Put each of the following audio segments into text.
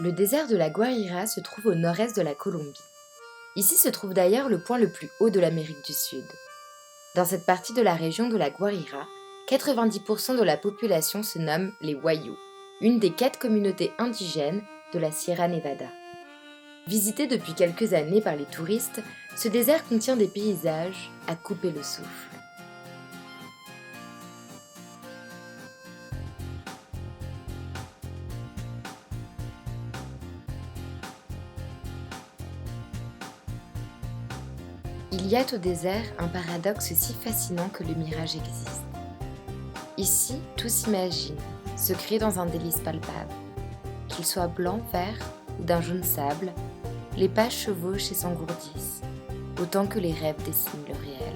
Le désert de la Guajira se trouve au nord-est de la Colombie. Ici se trouve d'ailleurs le point le plus haut de l'Amérique du Sud. Dans cette partie de la région de la Guajira, 90% de la population se nomme les Wayuu, une des 4 communautés indigènes de la Sierra Nevada. Visité depuis quelques années par les touristes, ce désert contient des paysages à couper le souffle. Il y a au désert un paradoxe si fascinant que le mirage existe. Ici, tout s'imagine, se crée dans un délice palpable. Qu'il soit blanc, vert ou d'un jaune sable, les pages chevauchent et s'engourdissent, autant que les rêves dessinent le réel.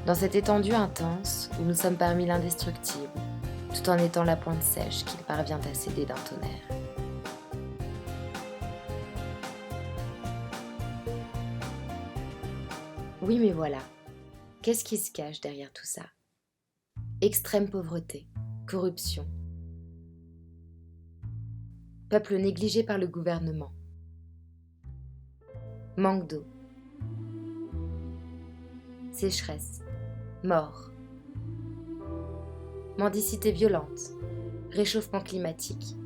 Dans cette étendue intense, où nous sommes parmi l'indestructible, tout en étant la pointe sèche qu'il parvient à céder d'un tonnerre. Oui, mais voilà, qu'est-ce qui se cache derrière tout ça ? Extrême pauvreté, corruption, peuple négligé par le gouvernement, manque d'eau, sécheresse, mort, mendicité violente, réchauffement climatique.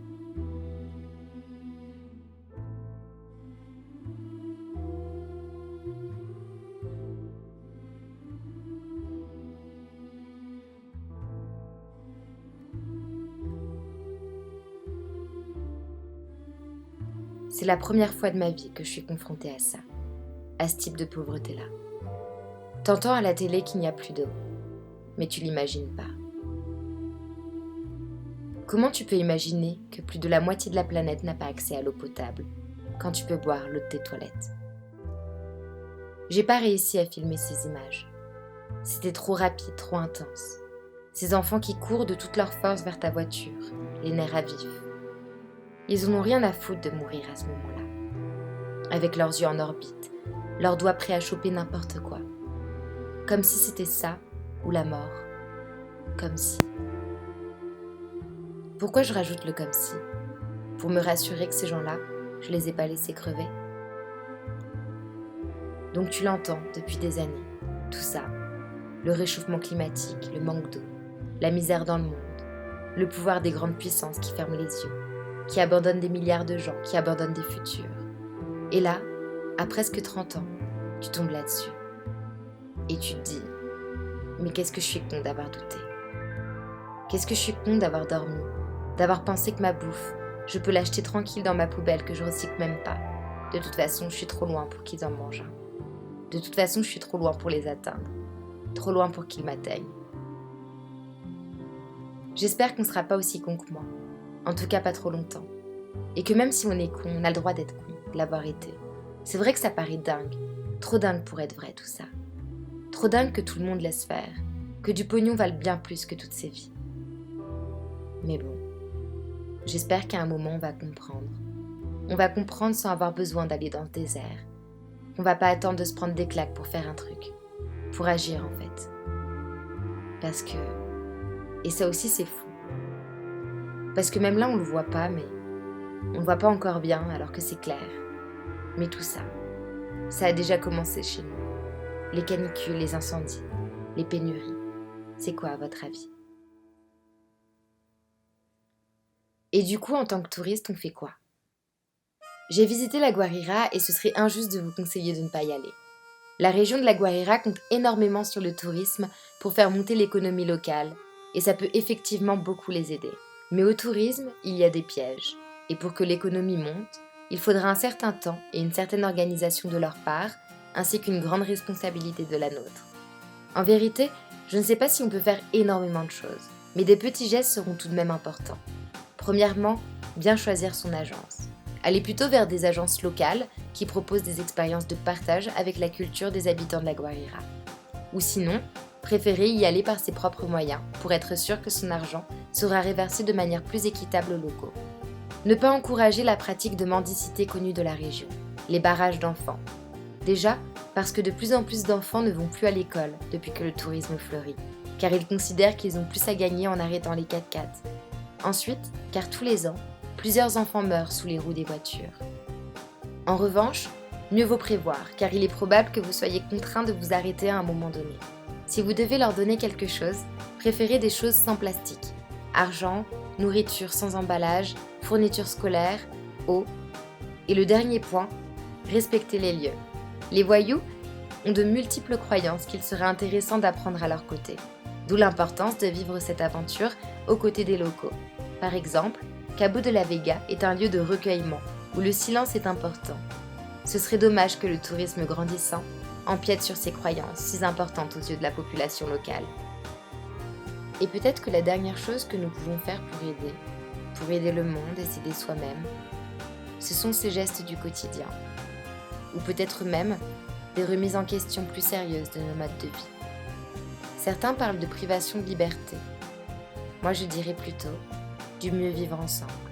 C'est la première fois de ma vie que je suis confrontée à ça, à ce type de pauvreté-là. T'entends à la télé qu'il n'y a plus d'eau, mais tu l'imagines pas. Comment tu peux imaginer que plus de la moitié de la planète n'a pas accès à l'eau potable, quand tu peux boire l'eau de tes toilettes ? J'ai pas réussi à filmer ces images. C'était trop rapide, trop intense. Ces enfants qui courent de toute leur force vers ta voiture, les nerfs à vif. Ils en ont rien à foutre de mourir à ce moment-là. Avec leurs yeux en orbite, leurs doigts prêts à choper n'importe quoi. Comme si c'était ça, ou la mort. Comme si. Pourquoi je rajoute le comme si ? Pour me rassurer que ces gens-là, je les ai pas laissés crever. Donc tu l'entends depuis des années, tout ça. Le réchauffement climatique, le manque d'eau, la misère dans le monde, le pouvoir des grandes puissances qui ferment les yeux, qui abandonnent des milliards de gens, qui abandonnent des futurs. Et là, à presque 30 ans, tu tombes là-dessus. Et tu te dis, mais qu'est-ce que je suis con d'avoir douté ? Qu'est-ce que je suis con d'avoir dormi, d'avoir pensé que ma bouffe, je peux l'acheter tranquille dans ma poubelle que je recycle même pas. De toute façon, je suis trop loin pour qu'ils en mangent un. De toute façon, je suis trop loin pour les atteindre. Trop loin pour qu'ils m'atteignent. J'espère qu'on ne sera pas aussi con que moi. En tout cas, pas trop longtemps. Et que même si on est con, on a le droit d'être con, de l'avoir été. C'est vrai que ça paraît dingue. Trop dingue pour être vrai, tout ça. Trop dingue que tout le monde laisse faire. Que du pognon vale bien plus que toutes ces vies. Mais bon. J'espère qu'à un moment, on va comprendre. On va comprendre sans avoir besoin d'aller dans le désert. On va pas attendre de se prendre des claques pour faire un truc. Pour agir, en fait. Parce que... Et ça aussi, c'est fou. Parce que même là, on le voit pas, mais... On le voit pas encore bien, alors que c'est clair. Mais tout ça, ça a déjà commencé chez nous. Les canicules, les incendies, les pénuries. C'est quoi, à votre avis ? Et du coup, en tant que touriste, on fait quoi ? J'ai visité la Guajira et ce serait injuste de vous conseiller de ne pas y aller. La région de la Guajira compte énormément sur le tourisme pour faire monter l'économie locale, et ça peut effectivement beaucoup les aider. Mais au tourisme, il y a des pièges. Et pour que l'économie monte, il faudra un certain temps et une certaine organisation de leur part, ainsi qu'une grande responsabilité de la nôtre. En vérité, je ne sais pas si on peut faire énormément de choses, mais des petits gestes seront tout de même importants. Premièrement, bien choisir son agence. Allez plutôt vers des agences locales qui proposent des expériences de partage avec la culture des habitants de la Guajira. Ou sinon, préférez y aller par ses propres moyens pour être sûr que son argent sera réversé de manière plus équitable aux locaux. Ne pas encourager la pratique de mendicité connue de la région, les barrages d'enfants. Déjà, parce que de plus en plus d'enfants ne vont plus à l'école depuis que le tourisme fleurit, car ils considèrent qu'ils ont plus à gagner en arrêtant les 4x4. Ensuite, car tous les ans, plusieurs enfants meurent sous les roues des voitures. En revanche, mieux vaut prévoir, car il est probable que vous soyez contraint de vous arrêter à un moment donné. Si vous devez leur donner quelque chose, préférez des choses sans plastique. Argent, nourriture sans emballage, fournitures scolaires, eau. Et le dernier point, respectez les lieux. Les voyous ont de multiples croyances qu'il serait intéressant d'apprendre à leur côté. D'où l'importance de vivre cette aventure aux côtés des locaux. Par exemple, Cabo de la Vega est un lieu de recueillement, où le silence est important. Ce serait dommage que le tourisme grandissant empiète sur ces croyances si importantes aux yeux de la population locale. Et peut-être que la dernière chose que nous pouvons faire pour aider le monde et s'aider soi-même, ce sont ces gestes du quotidien. Ou peut-être même des remises en question plus sérieuses de nos modes de vie. Certains parlent de privation de liberté. Moi je dirais plutôt du mieux vivre ensemble.